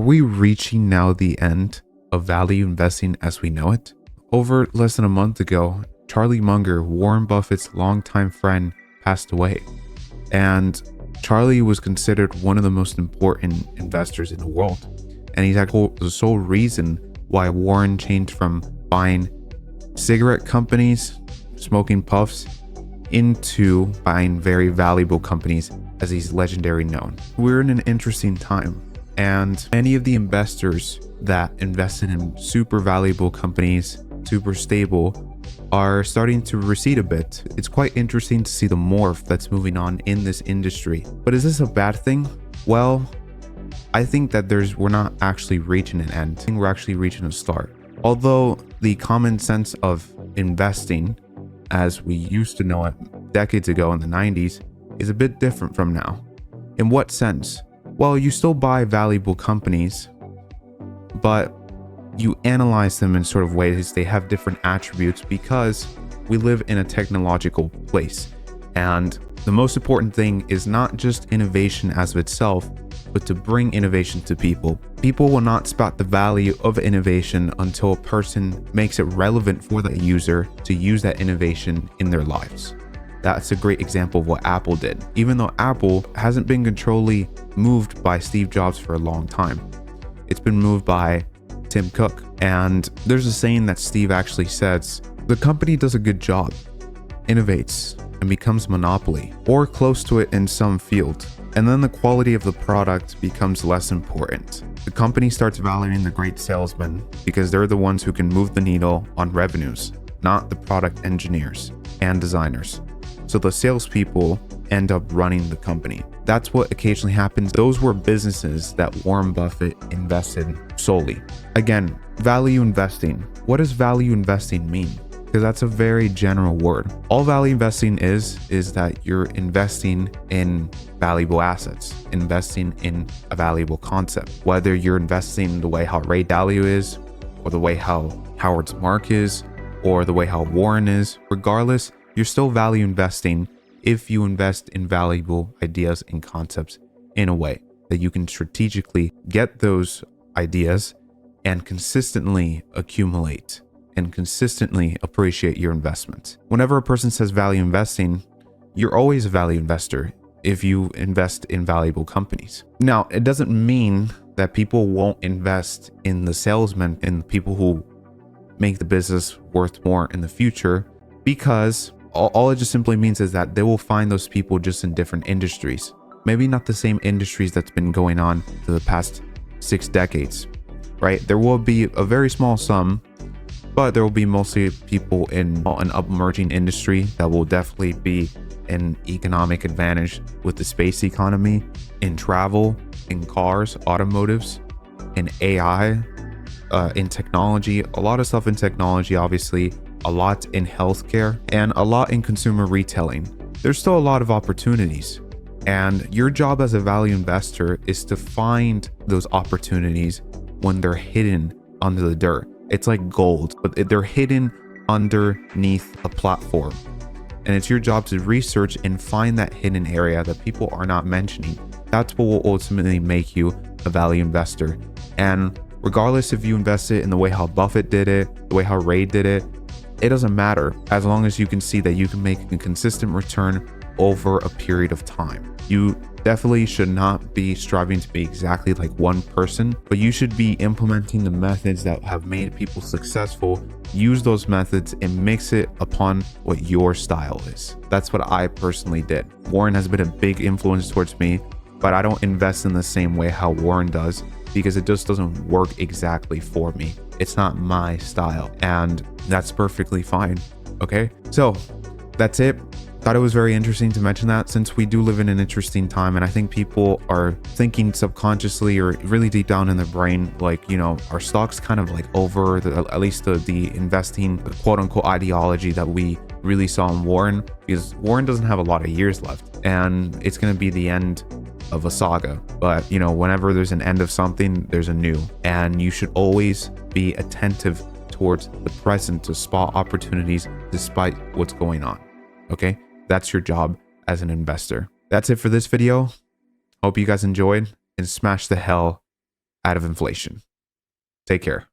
we reaching now the end of value investing as we know it? Over less than a month ago, Charlie Munger, Warren Buffett's longtime friend, passed away. And Charlie was considered one of the most important investors in the world. And he's actually the sole reason why Warren changed from buying cigarette companies, smoking puffs, into buying very valuable companies as he's legendary known. We're in an interesting time, and many of the investors that invested in super valuable companies, super stable, are starting to recede a bit. It's quite interesting to see the morph that's moving on in this industry. But is this a bad thing? Well, I think that we're not actually reaching an end. I think we're actually reaching a start. Although the common sense of investing as we used to know it decades ago in the 90s is a bit different from now. In what sense? Well, you still buy valuable companies, but you analyze them in sort of ways they have different attributes because we live in a technological place. And the most important thing is not just innovation as of itself, but to bring innovation to people. People will not spot the value of innovation until a person makes it relevant for the user to use that innovation in their lives. That's a great example of what Apple did. Even though Apple hasn't been controlly moved by Steve Jobs for a long time, it's been moved by Tim Cook. And there's a saying that Steve actually says, the company does a good job, innovates, and becomes monopoly or close to it in some field. And then the quality of the product becomes less important. The company starts valuing the great salesmen because they're the ones who can move the needle on revenues, not the product engineers and designers. So the salespeople end up running the company. That's what occasionally happens. Those were businesses that Warren Buffett invested solely. Again, value investing. What does value investing mean? Because that's a very general word. All value investing is that you're investing in valuable assets, investing in a valuable concept. Whether you're investing the way how Ray Dalio is, or the way how Howard Mark is, or the way how Warren is, regardless, you're still value investing if you invest in valuable ideas and concepts in a way that you can strategically get those ideas and consistently accumulate and consistently appreciate your investment. Whenever a person says value investing, you're always a value investor if you invest in valuable companies. Now, it doesn't mean that people won't invest in the salesmen and the people who make the business worth more in the future, because all it just simply means is that they will find those people just in different industries. Maybe not the same industries that's been going on for the past 6 decades, right? There will be a very small sum, but there will be mostly people in an emerging industry that will definitely be an economic advantage with the space economy, in travel, in cars, automotives, in AI, in technology, a lot of stuff in technology, obviously, a lot in healthcare, and a lot in consumer retailing. There's still a lot of opportunities. And your job as a value investor is to find those opportunities when they're hidden under the dirt. It's like gold, but they're hidden underneath a platform. And it's your job to research and find that hidden area that people are not mentioning. That's what will ultimately make you a value investor. And regardless if you invested in the way how Buffett did it, the way how Ray did it, it doesn't matter as long as you can see that you can make a consistent return over a period of time. You definitely should not be striving to be exactly like one person, but you should be implementing the methods that have made people successful. Use those methods and mix it upon what your style is. That's what I personally did. Warren has been a big influence towards me, but I don't invest in the same way how Warren does because it just doesn't work exactly for me. It's not my style, and that's perfectly fine. Okay, so that's it. Thought it was very interesting to mention that, since we do live in an interesting time, and I think people are thinking subconsciously or really deep down in their brain, like, you know, our stocks kind of like over at least the investing, the quote unquote ideology that we really saw in Warren, because Warren doesn't have a lot of years left and it's going to be the end of a saga. But you know, whenever there's an end of something, there's a new, and you should always be attentive towards the present to spot opportunities despite what's going on. Okay, that's your job as an investor. That's it for this video. Hope you guys enjoyed, and smash the hell out of inflation. Take care.